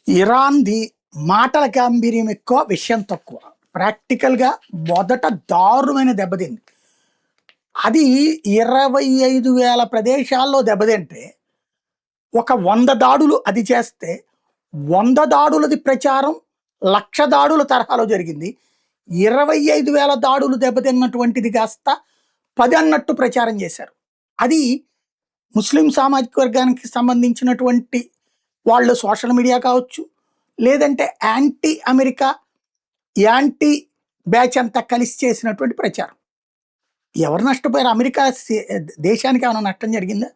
ఇరాన్‌ది మాటల గాంభీర్యం ఎక్కువ, విషయం తక్కువ. ప్రాక్టికల్‌గా మొదట దారుణమైన దెబ్బతింది. అది 25,000 ప్రదేశాల్లో దెబ్బతింటే, ఒక 100 దాడులు అది చేస్తే, 100 దాడులది ప్రచారం 1,00,000 దాడుల తరహాలో జరిగింది. 25,000 దాడులు దెబ్బతిన్నటువంటిది కాస్త 10 అన్నట్టు ప్రచారం చేశారు. అది ముస్లిం సామాజిక వర్గానికి సంబంధించినటువంటి వాళ్ళు సోషల్ మీడియా కావచ్చు, లేదంటే యాంటీ అమెరికా, యాంటీ బ్యాచ్ అంతా కలిసి చేసినటువంటి ప్రచారం. ఎవరు నష్టపోయారు? అమెరికా దేశానికి ఏమైనా నష్టం జరిగిందా?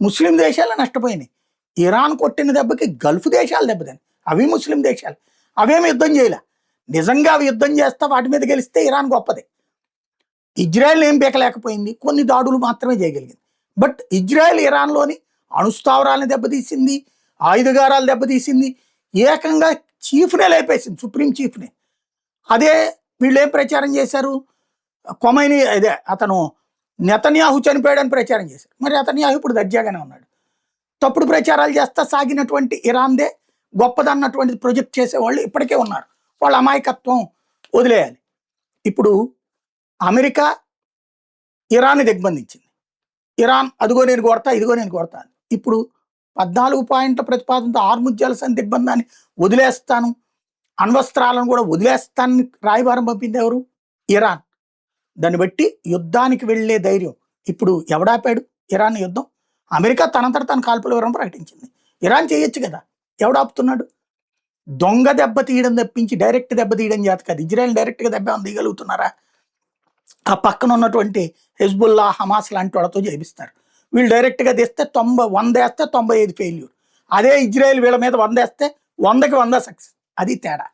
ముస్లిం దేశాలే నష్టపోయినాయి. ఇరాన్ కొట్టిన దెబ్బకి గల్ఫ్ దేశాలు దెబ్బతిన్నాయి. అవి ముస్లిం దేశాలు. అవేమి యుద్ధం చేయలే. నిజంగా అవి యుద్ధం చేస్తా వాటి మీద గెలిస్తే ఇరాన్ గొప్పదే. ఇజ్రాయెల్ ఏం పీకలేకపోయింది, కొన్ని దాడులు మాత్రమే చేయగలిగింది. బట్ ఇజ్రాయెల్ ఇరాన్లోని అణుస్థావరాలను దెబ్బతీసింది, ఆయుధగారాలు దెబ్బతీసింది, ఏకంగా చీఫ్నే లేపేసింది, సుప్రీం చీఫ్నే. అదే వీళ్ళు ఏం ప్రచారం చేశారు? కొమైని అదే అతను నెతన్యాహు చనిపోయాడని ప్రచారం చేశారు. మరి నెతన్యాహు ఇప్పుడు దర్జాగానే ఉన్నాడు. తప్పుడు ప్రచారాలు చేస్తా సాగినటువంటి ఇరాన్దే గొప్పదన్నటువంటి ప్రొజెక్ట్ చేసేవాళ్ళు ఇప్పటికే ఉన్నారు. వాళ్ళ అమాయకత్వం వదిలేయాలి. ఇప్పుడు అమెరికా ఇరాన్ని దిగ్బంధించింది. ఇరాన్ అదిగో నేను కొడతా, ఇదిగో నేను కొడతా. ఇప్పుడు 14 పాయింట్ల ప్రతిపాదనతో ఆర్ముజ్జాల సంధి దిగ్బంధాన్ని వదిలేస్తాను, అణ్వస్త్రాలను కూడా వదిలేస్తానని రాయబారం పంపింది ఎవరు? ఇరాన్. దాన్ని బట్టి యుద్ధానికి వెళ్లే ధైర్యం ఇప్పుడు ఎవడాపాడు? ఇరాన్ యుద్ధం. అమెరికా తనంతట తన కాల్పుల వివరం ప్రకటించింది. ఇరాన్ చేయొచ్చు కదా, ఎవడాపుతున్నాడు? దొంగ దెబ్బ తీయడం తప్పించి డైరెక్ట్ దెబ్బ తీయడం చేత కాదు. ఇజ్రాయెల్ డైరెక్ట్గా దెబ్బ ఏమైనా తీయగలుగుతున్నారా? ఆ పక్కన ఉన్నటువంటి హెజ్బుల్లా, హమాస్ లాంటి వాళ్ళతో చేపిస్తారు. వీళ్ళు డైరెక్ట్గా తెస్తే 100 వేస్తే 95 ఫెయిల్యూర్. అదే ఇజ్రాయెల్ వీళ్ళ మీద 100 వేస్తే 100కి 100 సక్సెస్. అది తేడా.